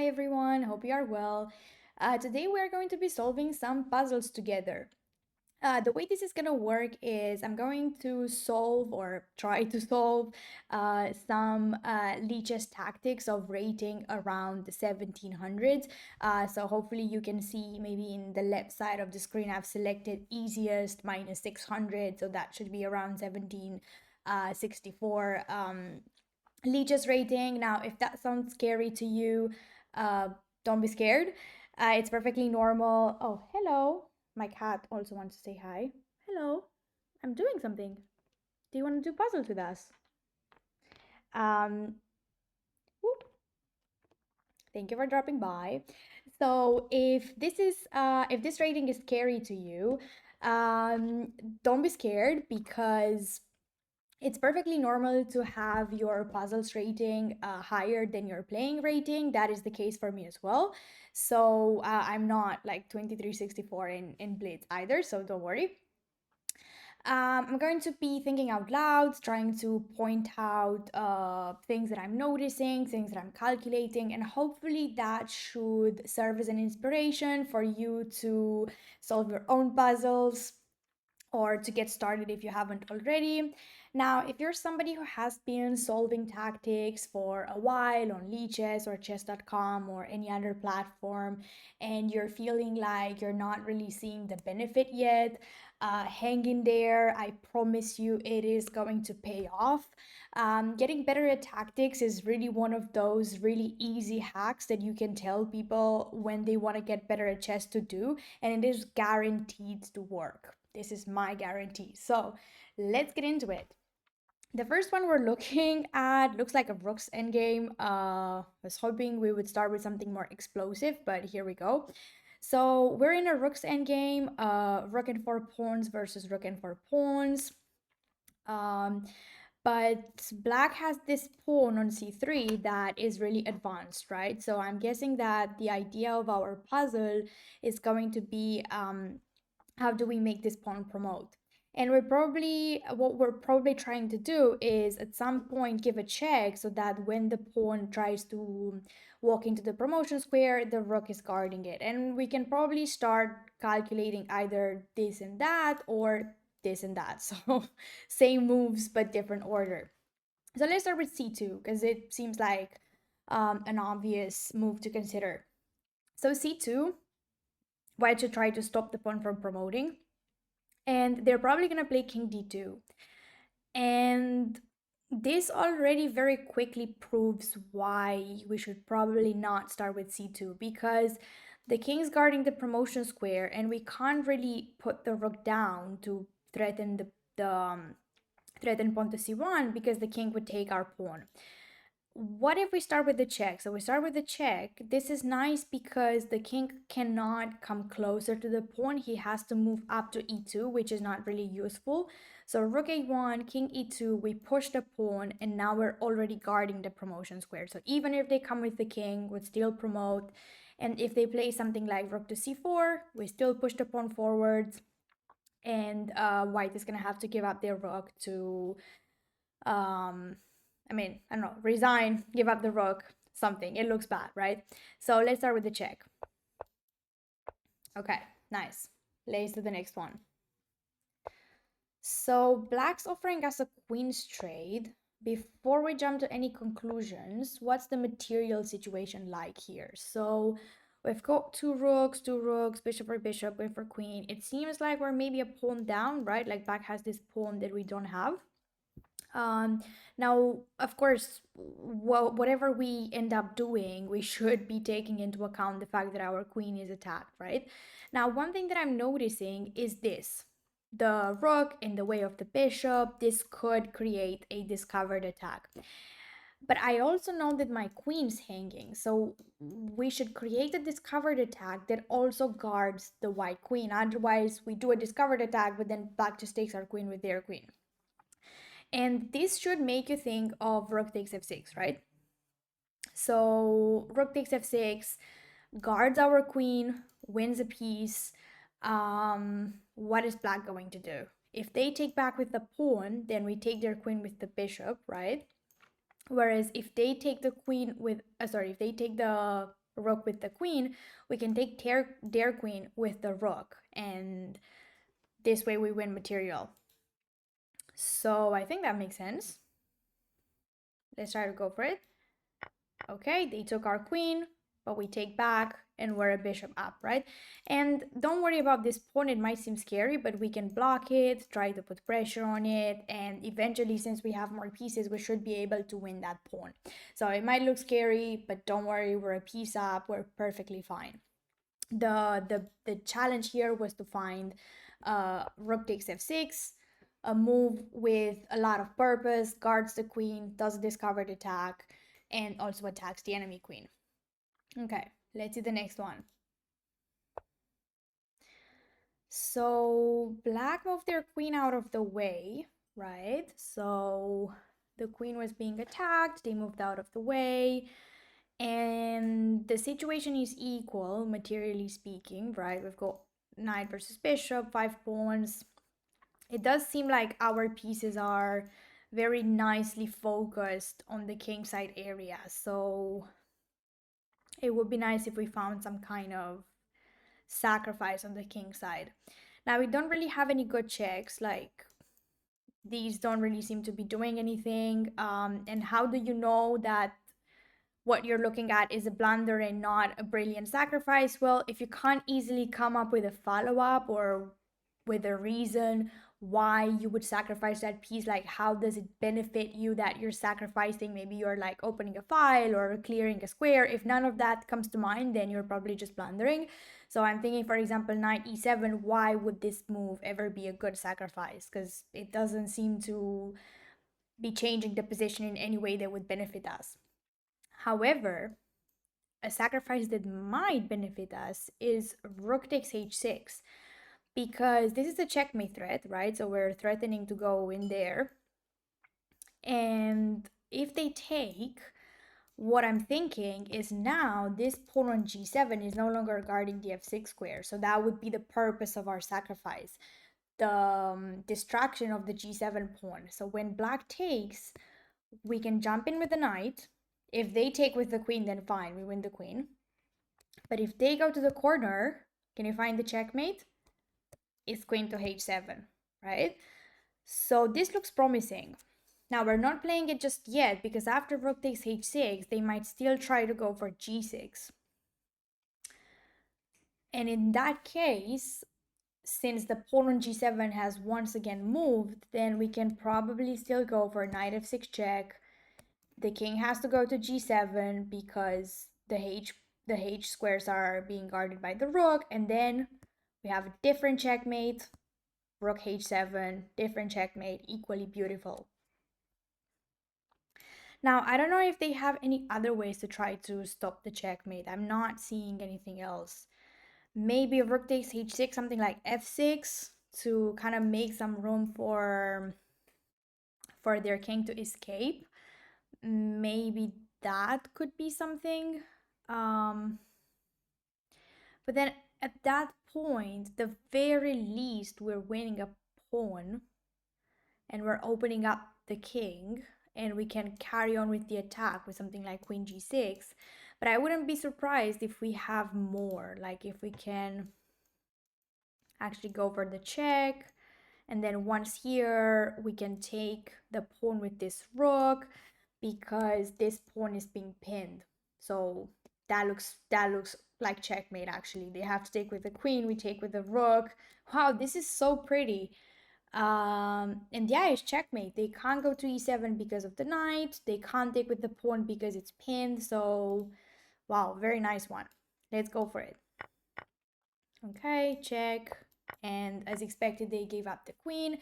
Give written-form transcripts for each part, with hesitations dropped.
everyone, hope you are well. Today we are going to be solving some puzzles together. The way this is going to work is I'm going to solve or try to solve some Leech's tactics of rating around the 1700s. So hopefully you can see maybe in the left side of the screen I've selected easiest minus 600, so that should be around 1764. Leech's rating. Now, if that sounds scary to you, uh, don't be scared. It's perfectly normal. Oh, hello. My cat also wants to say hi. Hello. I'm doing something. Do you want to do puzzles with us? Um, whoop. Thank you for dropping by. So, if this rating is scary to you, um, don't be scared because it's perfectly normal to have your puzzles rating higher than your playing rating. That is the case for me as well. So I'm not like 2364 in Blitz either, so don't worry. I'm going to be thinking out loud, trying to point out things that I'm noticing, things that I'm calculating, and hopefully that should serve as an inspiration for you to solve your own puzzles or to get started if you haven't already. Now, if you're somebody who has been solving tactics for a while on Leechess or chess.com or any other platform, and you're feeling like you're not really seeing the benefit yet, hang in there. I promise you it is going to pay off. Getting better at tactics is really one of those really easy hacks that you can tell people when they want to get better at chess to do, and it is guaranteed to work. This is my guarantee. So let's get into it. The first one we're looking at looks like a Rook's Endgame. I was hoping we would start with something more explosive, but here we go. So we're in a Rook's Endgame, Rook and 4 pawns versus Rook and 4 pawns. Um, but Black has this pawn on c3 that is really advanced, right? So I'm guessing that the idea of our puzzle is going to be how do we make this pawn promote? And what we're probably trying to do is at some point give a check so that when the pawn tries to walk into the promotion square, the rook is guarding it. And we can probably start calculating either this and that or this and that. So same moves but different order. So let's start with c2 because it seems like an obvious move to consider. So c2, white should try to stop the pawn from promoting, and they're probably going to play king d2. And this already very quickly proves why we should probably not start with c2, because the king's guarding the promotion square and we can't really put the rook down to threaten the threaten pawn to c1 because the king would take our pawn. What if we start with the check? So we start with the check. This is nice because the king cannot come closer to the pawn. He has to move up to e2, which is not really useful. So rook a1, king e2, we push the pawn, and now we're already guarding the promotion square. So even if they come with the king, we'd still promote. And if they play something like rook to c4, we still push the pawn forwards. And white is going to have to give up their rook to I don't know, resign, give up the rook, something. It looks bad, right? So let's start with the check. Okay, nice. Let's do the next one. So black's offering us a queen's trade. Before we jump to any conclusions, what's the material situation like here? So we've got two rooks, bishop for bishop, queen for queen. It seems like we're maybe a pawn down, right? Like black has this pawn that we don't have. Now, of course, whatever we end up doing, we should be taking into account the fact that our queen is attacked, right? Now, one thing that I'm noticing is this. The rook in the way of the bishop, this could create a discovered attack. But I also know that my queen's hanging, so we should create a discovered attack that also guards the white queen. Otherwise, we do a discovered attack, but then black just takes our queen with their queen. And this should make you think of rook takes f6, right? So rook takes f6, guards our queen, wins a piece. What is black going to do? If they take back with the pawn, then we take their queen with the bishop, right? Whereas if they take the queen with, if they take the rook with the queen, we can take their queen with the rook, and this way we win material. So I think that makes sense. Let's try to go for it. Okay, they took our queen, but we take back and we're a bishop up, right? And don't worry about this pawn, it might seem scary, but we can block it, try to put pressure on it, and eventually, since we have more pieces, we should be able to win that pawn. So it might look scary, but don't worry, we're a piece up, we're perfectly fine. The challenge here was to find rook takes f6, a move with a lot of purpose, guards the queen, does a discovered attack, and also attacks the enemy queen. Okay, let's see the next one. So black moved their queen out of the way, right? So the queen was being attacked, they moved out of the way, and the situation is equal, materially speaking, right? We've got knight versus bishop, 5 pawns. It does seem like our pieces are very nicely focused on the king side area, so it would be nice if we found some kind of sacrifice on the king side. Now, we don't really have any good checks, like these don't really seem to be doing anything. And how do you know that what you're looking at is a blunder and not a brilliant sacrifice? Well, if you can't easily come up with a follow-up or with a reason why you would sacrifice that piece, like how does it benefit you that you're sacrificing, maybe you're like opening a file or clearing a square, if none of that comes to mind, then you're probably just blundering. So I'm thinking, for example, knight e7, why would this move ever be a good sacrifice? Because it doesn't seem to be changing the position in any way that would benefit us. However, a sacrifice that might benefit us is rook takes h6, because this is a checkmate threat, right? So we're threatening to go in there. And if they take, what I'm thinking is now this pawn on g7 is no longer guarding the f6 square. So that would be the purpose of our sacrifice, the distraction of the g7 pawn. So when black takes, we can jump in with the knight. If they take with the queen, then fine, we win the queen. But if they go to the corner, can you find the checkmate? It's queen to h7, right? So this looks promising. Now we're not playing it just yet, because after rook takes h6, they might still try to go for g6. And in that case, since the pawn on g7 has once again moved, then we can probably still go for knight f6 check. The king has to go to g7 because the h squares are being guarded by the rook, and then we have a different checkmate, rook h7, different checkmate, equally beautiful. Now, I don't know if they have any other ways to try to stop the checkmate. I'm not seeing anything else. Maybe rook takes h6, something like f6, to kind of make some room for their king to escape. Maybe that could be something. But then at that point, the very least, we're winning a pawn and we're opening up the king, and we can carry on with the attack with something like queen g6. But I wouldn't be surprised if we have more, like if we can actually go for the check, and then once here we can take the pawn with this rook, because this pawn is being pinned. So that looks like checkmate. Actually, they have to take with the queen, we take with the rook. Wow, this is so pretty. And yeah, it's checkmate. They can't go to e7 because of the knight, they can't take with the pawn because it's pinned. So wow, very nice one. Let's go for it. Okay, check. And as expected, they gave up the queen.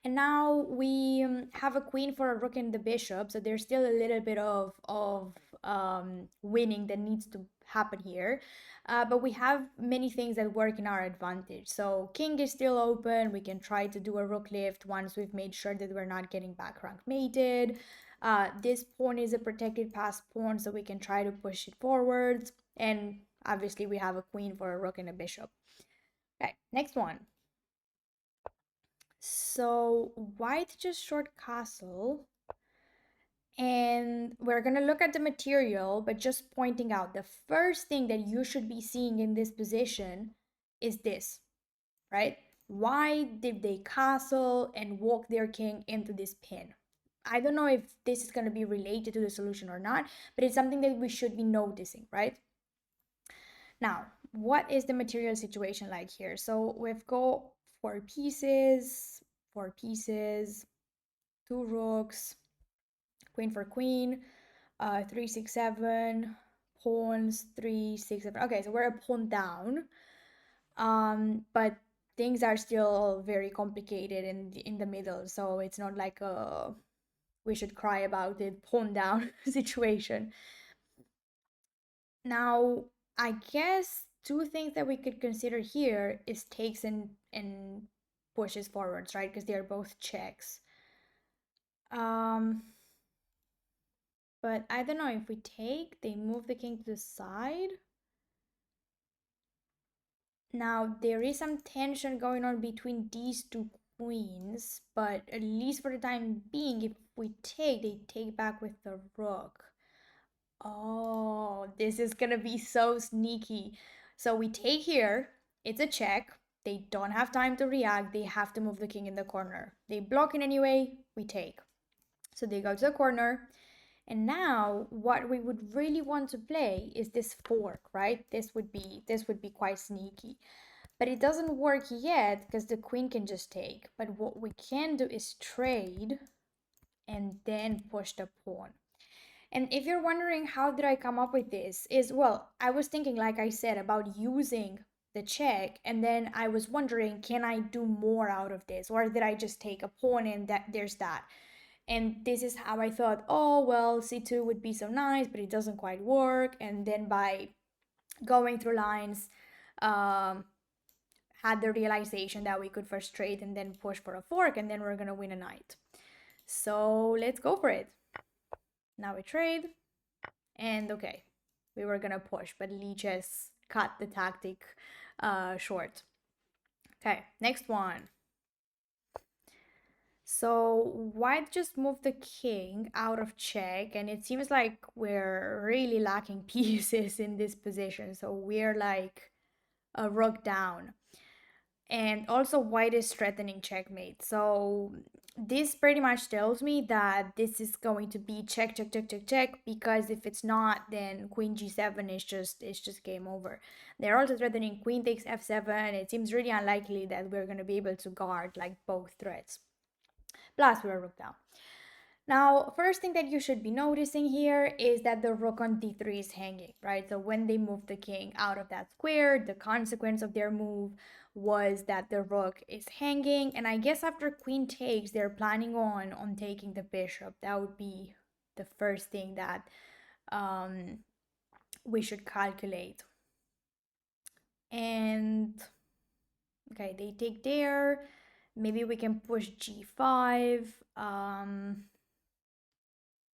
And now we have a queen for a rook and the bishop. So there's still a little bit of winning that needs to happen here. But we have many things that work in our advantage. So king is still open. We can try to do a rook lift once we've made sure that we're not getting back rank mated. This pawn is a protected pass pawn, so we can try to push it forwards. And obviously we have a queen for a rook and a bishop. Okay, next one. So white just short castle, And we're going to look at the material, but just pointing out the first thing that you should be seeing in this position is this, right? Why did they castle and walk their king into this pin? I don't know if this is going to be related to the solution or not, but it's something that we should be noticing, right? Now, what is the material situation like here? So we've got four pieces, two rooks, queen for queen, 3 6 7, pawns 3 6 7. Okay, so we're a pawn down, but things are still very complicated in the middle, so it's not like a we should cry about it pawn down situation. Now, I guess two things that we could consider here is takes and pushes forwards, right? Because they're both checks. Um, but I don't know if we take, they move the king to the side. Now, there is some tension going on between these two queens, but at least for the time being, if we take, they take back with the rook. Oh, this is gonna be so sneaky. So we take here, it's a check. They don't have time to react, they have to move the king in the corner. They block in any way, we take. So they go to the corner. And now what we would really want to play is this fork, right? This would be quite sneaky. But it doesn't work yet because the queen can just take. But what we can do is trade and then push the pawn. And if you're wondering how did I come up with this, is well, I was thinking, like I said, about using the check, and then I was wondering, can I do more out of this, or did I just take a pawn and that there's that? And this is how I thought, oh well, c2 would be so nice, but it doesn't quite work. And then by going through lines, um, had the realization that we could first trade and then push for a fork, and then we're gonna win a knight. So let's go for it. Now we trade. And okay, we were gonna push, but Lee just cut the tactic short. Okay, next one. So white just moved the king out of check, and it seems like we're really lacking pieces in this position. So we're like a rook down. And also white is threatening checkmate. So this pretty much tells me that this is going to be check check check check check, because if it's not, then queen g7 is just game over. They're also threatening queen takes f7. It seems really unlikely that we're going to be able to guard like both threats. Plus we're rook down. Now, first thing that you should be noticing here is that the rook on d3 is hanging, right? So when they move the king out of that square, the consequence of their move was that the rook is hanging. And I guess after queen takes, they're planning on taking the bishop. That would be the first thing that we should calculate. And okay, they take there. Maybe we can push g5.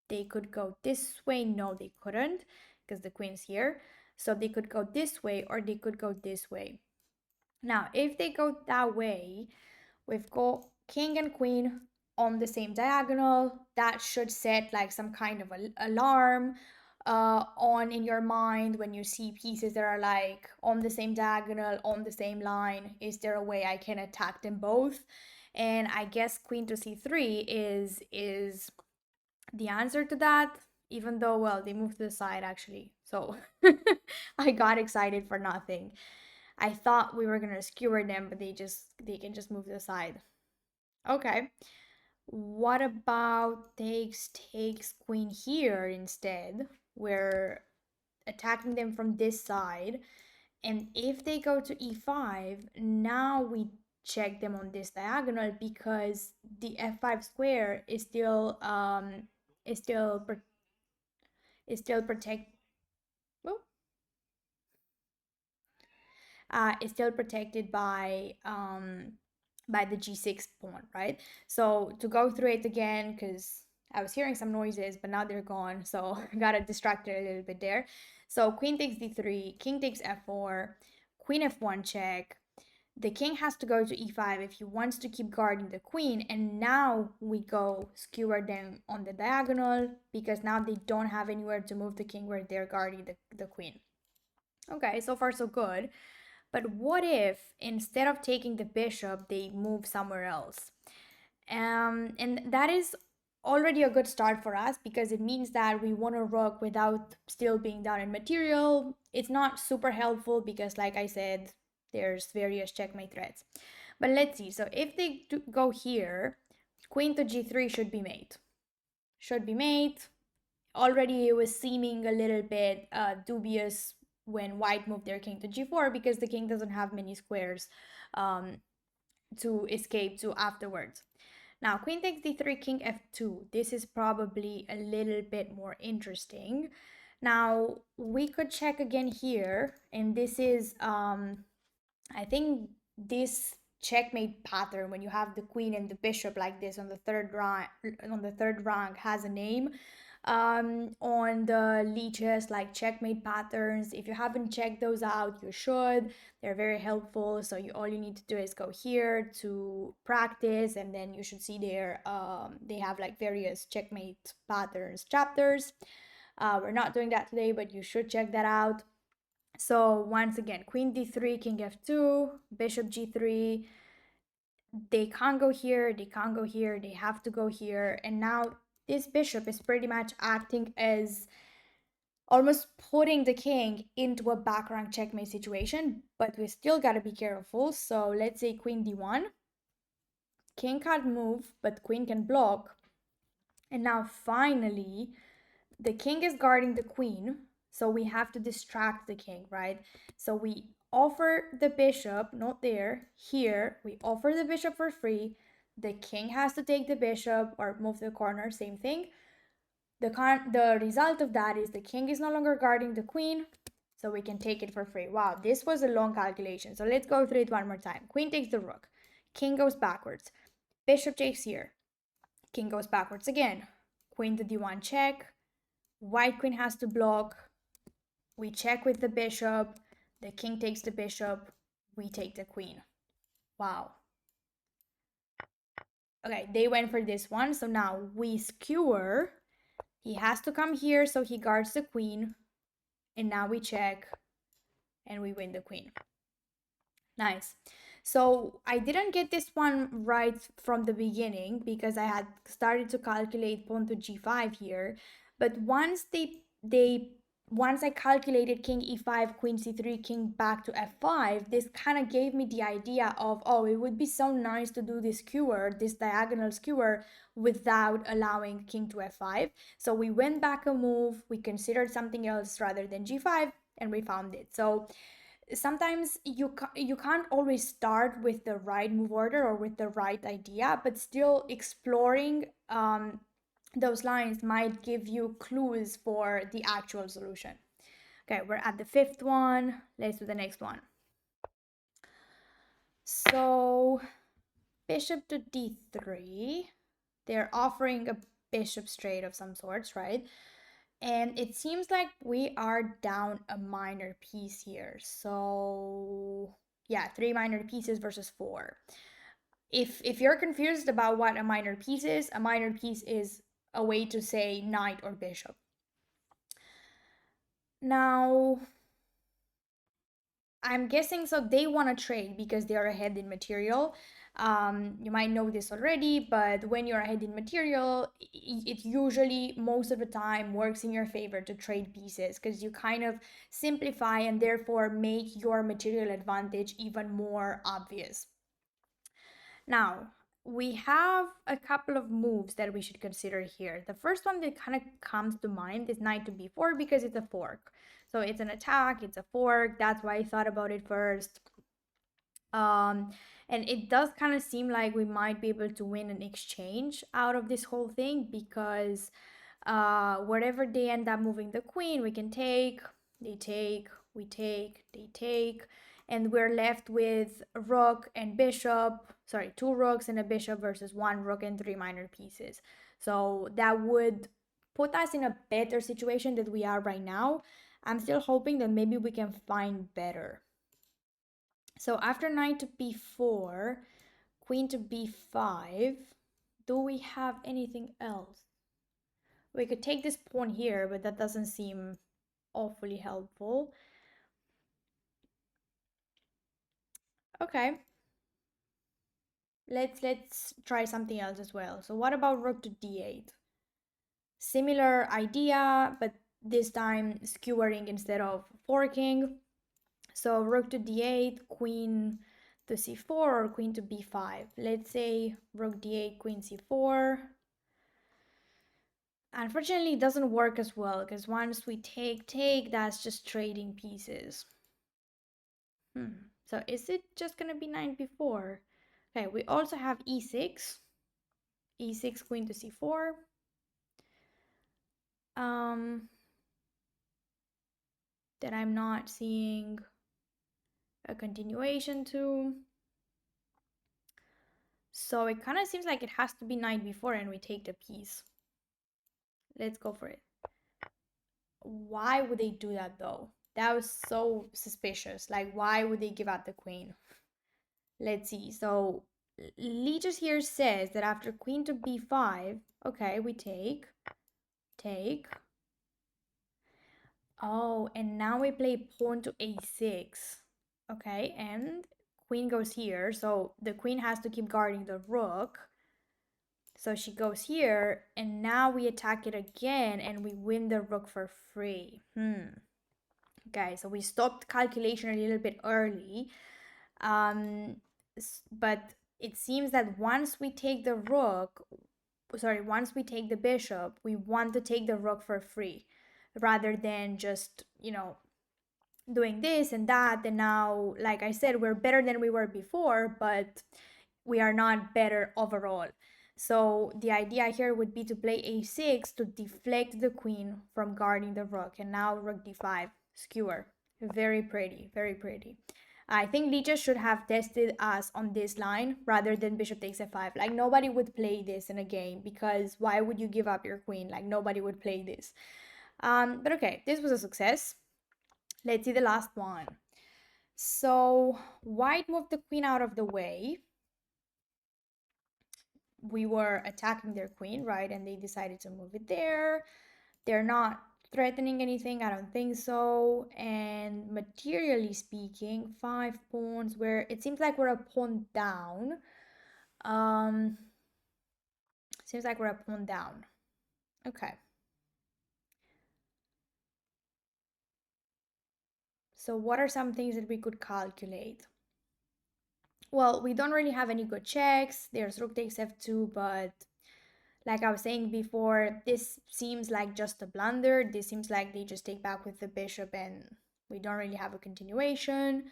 They could go this way. No, they couldn't, because the queen's here. So they could go this way, or they could go this way. Now, if they go that way, we've got king and queen on the same diagonal. That should set like some kind of alarm on in your mind when you see pieces that are like on the same diagonal, on the same line. Is there a way I can attack them both? And I guess queen to c3 is the answer to that, even though, well, they moved to the side actually. So I got excited for nothing. I thought we were gonna skewer them, but they can just move to the side. Okay. What about takes queen here instead? We're attacking them from this side. And if they go to e5, now we check them on this diagonal, because the f5 square is still is still is still protect oh, is still protected by the g6 pawn, right? So to go through it again, because I was hearing some noises, but now they're gone, so I got distracted a little bit there. So queen takes d3, king takes f4, queen f1 check. the king has to go to e5 if he wants to keep guarding the queen, and now we go skewer them on the diagonal because now they don't have anywhere to move the king where they're guarding the queen. Okay, so far so good. But what if instead of taking the bishop, they move somewhere else? And that is already a good start for us because it means that we want to rook without still being down in material. It's not super helpful because, like I said, there's various checkmate threats. But let's see. So if they go here, queen to g3 should be mate. Should be mate. Already it was seeming a little bit dubious when white moved their king to g4 because the king doesn't have many squares to escape to afterwards. Now, queen takes d3, king f2. This is probably a little bit more interesting. Now, we could check again here, and this is, I think this checkmate pattern when you have the queen and the bishop like this on the third rank has a name on the leeches, like checkmate patterns. If you haven't checked those out, you should. They're very helpful. So all you need to do is go here to practice, and then you should see there they have like various checkmate patterns chapters. We're not doing that today, but you should check that out. So once again, queen d3, king f2, bishop g3. They can't go here, they can't go here, they have to go here. And now this bishop is pretty much acting as almost putting the king into a back rank checkmate situation, but we still gotta be careful. So let's say queen d1. King can't move, but queen can block. And now finally, the king is guarding the queen, so we have to distract the king, right? So we offer the bishop, not there, here, we offer the bishop for free. The king has to take the bishop or move to the corner, same thing. The result of that is the king is no longer guarding the queen, so we can take it for free. Wow, this was a long calculation. So let's go through it one more time. Queen takes the rook. King goes backwards. Bishop takes here. King goes backwards again. Queen to d1 check. White queen has to block. We check with the bishop. The king takes the bishop. We take the queen. Wow. Okay, they went for this one. So now we skewer. He has to come here, so he guards the queen. And now we check. And we win the queen. Nice. So I didn't get this one right from the beginning because I had started to calculate pawn to g5 here. But once once I calculated king e5, queen c3, king back to f5, this kind of gave me the idea of, oh, it would be so nice to do this skewer, this diagonal skewer, without allowing king to f5. So we went back a move, we considered something else rather than g5, and we found it. So sometimes you can't always start with the right move order or with the right idea, but still exploring those lines might give you clues for the actual solution. Okay, we're at the fifth one. Let's do the next one. So bishop to d3. They're offering a bishop straight of some sorts, right? And it seems like we are down a minor piece here. So yeah, 3 minor pieces versus 4. If you're confused about what a minor piece is a way to say knight or bishop. Now, I'm guessing so they want to trade because they are ahead in material. You might know this already, but when you're ahead in material, it usually most of the time works in your favor to trade pieces because you kind of simplify and therefore make your material advantage even more obvious. Now, we have a couple of moves that we should consider here. The first one that kind of comes to mind is knight to b4 because it's a fork. So it's an attack, it's a fork. That's why I thought about it first. And it does kind of seem like we might be able to win an exchange out of this whole thing because wherever they end up moving the queen, we can take, they take, we take, they take, and we're left with rook and bishop, sorry, 2 rooks and a bishop versus 1 rook and 3 minor pieces. So that would put us in a better situation than we are right now. I'm still hoping that maybe we can find better. So after knight to b4, queen to b5, do we have anything else? We could take this pawn here, but that doesn't seem awfully helpful. Okay. Let's try something else as well. So what about rook to d8? Similar idea, but this time skewering instead of forking. So rook to d8, queen to c4, or queen to b5. Let's say rook d8, queen c4. Unfortunately, it doesn't work as well, because once we take, that's just trading pieces. So is it just gonna be knight b4? Okay, we also have e6. e6, queen to c4. That I'm not seeing a continuation to. So it kind of seems like it has to be knight b4 and we take the piece. Let's go for it. Why would they do that though? That was so suspicious. Like, why would they give out the queen? Let's see. So Lichess here says that after queen to b5, okay, we take. Oh, and now we play pawn to a6. Okay, and queen goes here. So the queen has to keep guarding the rook. So she goes here, and now we attack it again, and we win the rook for free. Okay, so we stopped calculation a little bit early. But it seems that once we take the rook, once we take the bishop, we want to take the rook for free rather than just, doing this and that. And now, like I said, we're better than we were before, but we are not better overall. So the idea here would be to play a6 to deflect the queen from guarding the rook. And now rook d5, skewer. Very pretty, very pretty. I think Lichess should have tested us on this line rather than bishop takes f5. Like, nobody would play this in a game, because why would you give up your queen? Like, nobody would play this. But okay, this was a success. Let's see the last one. So white moved the queen out of the way. We were attacking their queen, right? And they decided to move it there. They're not threatening anything, I don't think so. And materially speaking, 5 pawns, where it seems like we're a pawn down. Seems like we're a pawn down. Okay. So what are some things that we could calculate? Well, we don't really have any good checks. There's rook takes f2, but like I was saying before, this seems like just a blunder. This seems like they just take back with the bishop and we don't really have a continuation.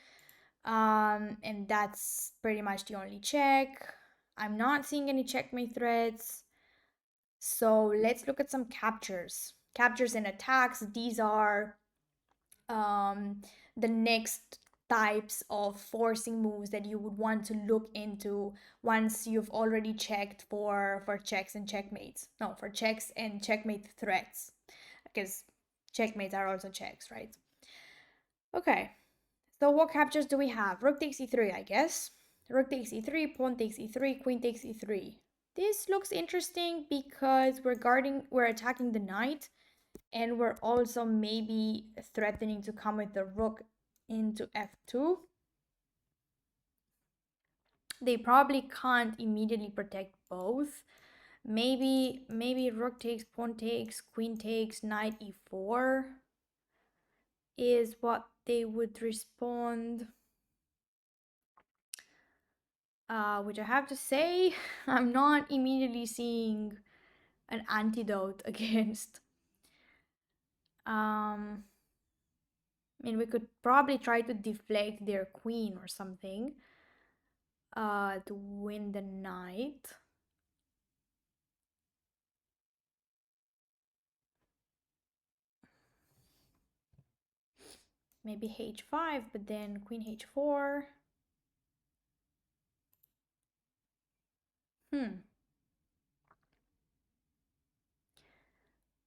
And that's pretty much the only check. I'm not seeing any checkmate threats. So let's look at some captures. Captures and attacks. These are the next types of forcing moves that you would want to look into once you've already checked for checks and checkmates. No, for checks and checkmate threats, because checkmates are also checks, right? Okay, so what captures do we have? Rook takes e3, I guess. Rook takes e3, pawn takes e3, queen takes e3. This looks interesting because we're attacking the knight, and we're also maybe threatening to come with the rook into f2. They probably can't immediately protect both. Maybe rook takes, pawn takes, queen takes, knight e4 is what they would respond. Which I have to say, I'm not immediately seeing an antidote against. I mean, we could probably try to deflect their queen or something to win the knight. Maybe h5, but then queen h4.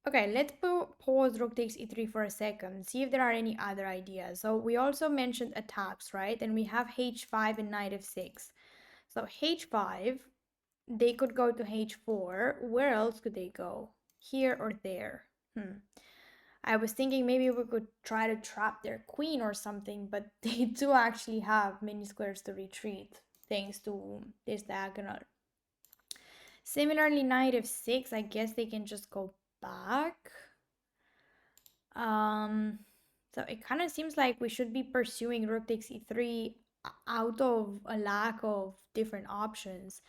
Okay, let's pause rook takes e3 for a second, see if there are any other ideas. So we also mentioned attacks, right? And we have h5 and knight f6. So h5, they could go to h4. Where else could they go? Here or there? I was thinking maybe we could try to trap their queen or something, but they do actually have many squares to retreat thanks to this diagonal. Similarly, knight f6, I guess they can just go back. So it kind of seems like we should be pursuing rook takes e3 out of a lack of different options.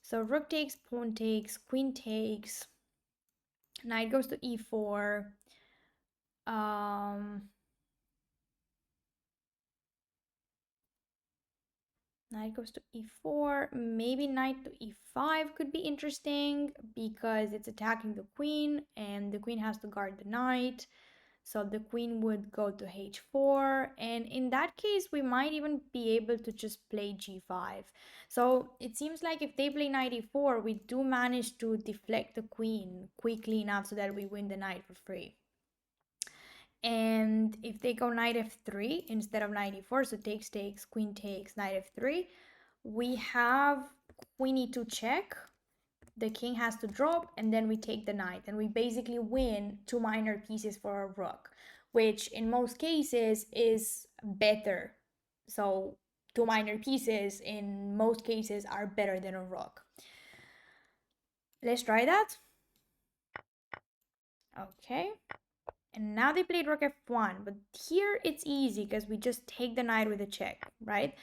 So rook takes, pawn takes, queen takes, knight goes to e4. Knight goes to e4. Maybe knight to e5 could be interesting because it's attacking the queen and the queen has to guard the knight. So the queen would go to h4, and in that case we might even be able to just play g5. So it seems like if they play knight e4, we do manage to deflect the queen quickly enough so that we win the knight for free. And if they go knight f3 instead of knight e4, so takes, queen takes, knight f3, we have queen e2 check, the king has to drop, and then we take the knight, and we basically win two minor pieces for a rook, which in most cases is better. So two minor pieces in most cases are better than a rook. Let's try that. Okay. And now they played rook f1, but here it's easy because we just take the knight with a check, right?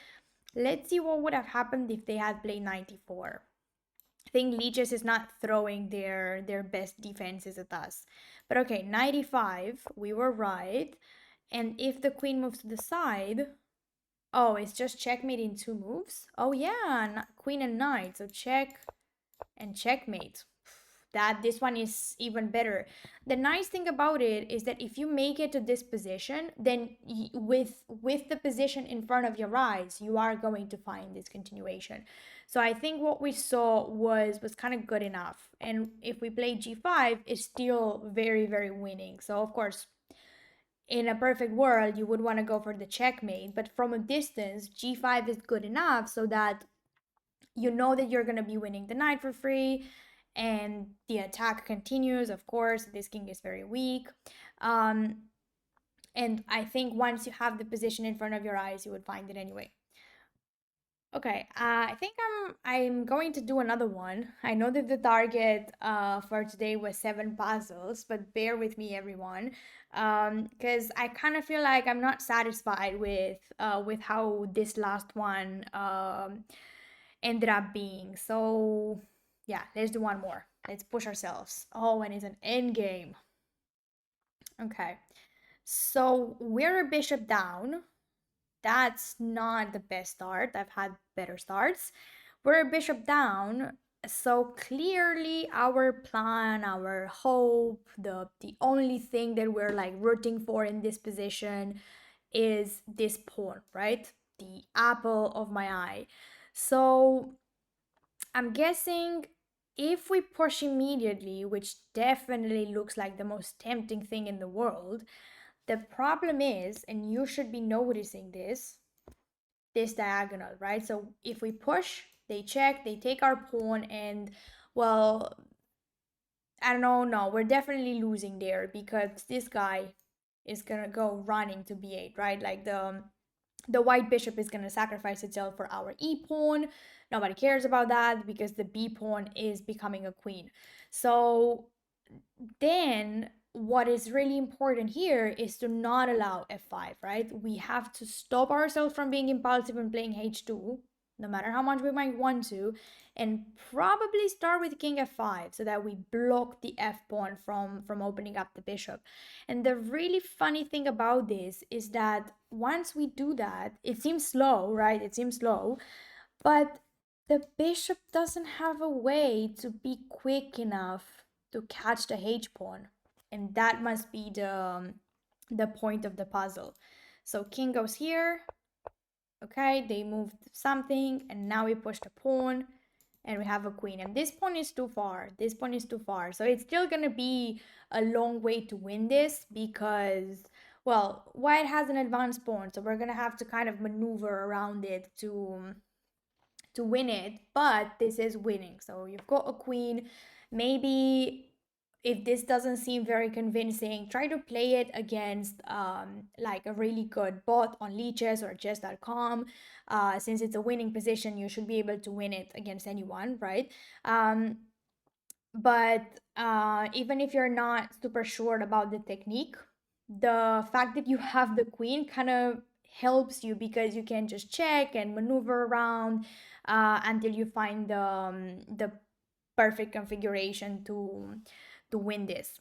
Let's see what would have happened if they had played knight e4. I think Lichess is not throwing their best defenses at us. But okay, knight e5, we were right. And if the queen moves to the side, oh, it's just checkmate in two moves? Oh yeah, queen and knight, so check and checkmate. This one is even better. The nice thing about it is that if you make it to this position, then with the position in front of your eyes, you are going to find this continuation. So I think what we saw was kind of good enough. And if we play g5, it's still very, very winning. So of course, in a perfect world, you would want to go for the checkmate, but from a distance, g5 is good enough so that you know that you're going to be winning the knight for free, and the attack continues. Of course, this king is very weak. And I think once you have the position in front of your eyes, you would find it anyway. Okay, I think I'm going to do another one. I know that the target for today was 7 puzzles, but bear with me, everyone, because I kind of feel like I'm not satisfied with how this last one ended up being. So yeah, let's do one more. Let's push ourselves. Oh, and it's an end game. Okay, so we're a bishop down. That's not the best start. I've had better starts. We're a bishop down. So clearly our plan, our hope, the only thing that we're like rooting for in this position is this pawn, right? The apple of my eye. So I'm guessing if we push immediately, which definitely looks like the most tempting thing in the world, the problem is, and you should be noticing this diagonal, right? So if we push, they check, they take our pawn, and well, I don't know, no, we're definitely losing there because this guy is gonna go running to b8, right? Like the white bishop is going to sacrifice itself for our e pawn. Nobody cares about that because the b pawn is becoming a queen. So then what is really important here is to not allow f5, right? We have to stop ourselves from being impulsive and playing h2, no matter how much we might want to, and probably start with king f5 so that we block the f pawn from opening up the bishop. And the really funny thing about this is that once we do that, it seems slow, right? It seems slow, but the bishop doesn't have a way to be quick enough to catch the h pawn, and that must be the point of the puzzle. So king goes here. Okay, they moved something, and now we push the pawn. and we have a queen, and this pawn is too far. This pawn is too far, so it's still gonna be a long way to win this because, well, white has an advanced pawn, so we're gonna have to kind of maneuver around it to win it. But this is winning, so you've got a queen. Maybe if this doesn't seem very convincing, try to play it against like a really good bot on Lichess or chess.com. Since it's a winning position, you should be able to win it against anyone, right? But even if you're not super sure about the technique, the fact that you have the queen kind of helps you because you can just check and maneuver around until you find the perfect configuration to win this.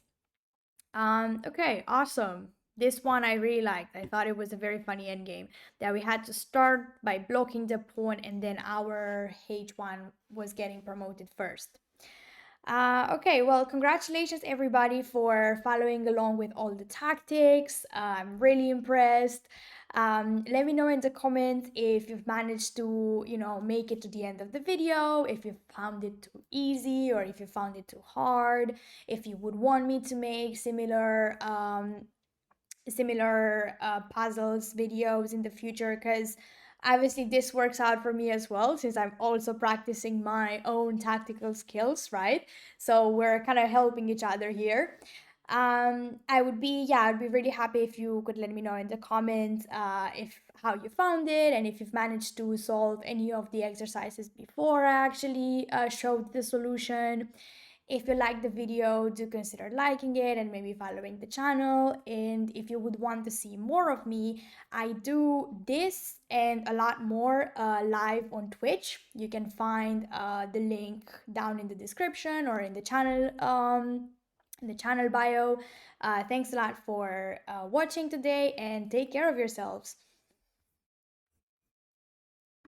Okay, awesome. This one I really liked. I thought it was a very funny endgame that we had to start by blocking the pawn and then our h1 was getting promoted first. Okay, well, congratulations everybody for following along with all the tactics. I'm really impressed. Let me know in the comments if you've managed to, make it to the end of the video, if you found it too easy or if you found it too hard, if you would want me to make similar puzzles videos in the future, because obviously this works out for me as well since I'm also practicing my own tactical skills, right? So we're kind of helping each other here. I'd be really happy if you could let me know in the comments if how you found it and if you've managed to solve any of the exercises before I actually showed the solution. If you like the video, do consider liking it and maybe following the channel. And if you would want to see more of me, I do this and a lot more live on Twitch. You can find the link down in the description or in the channel bio. Thanks a lot for watching today and take care of yourselves.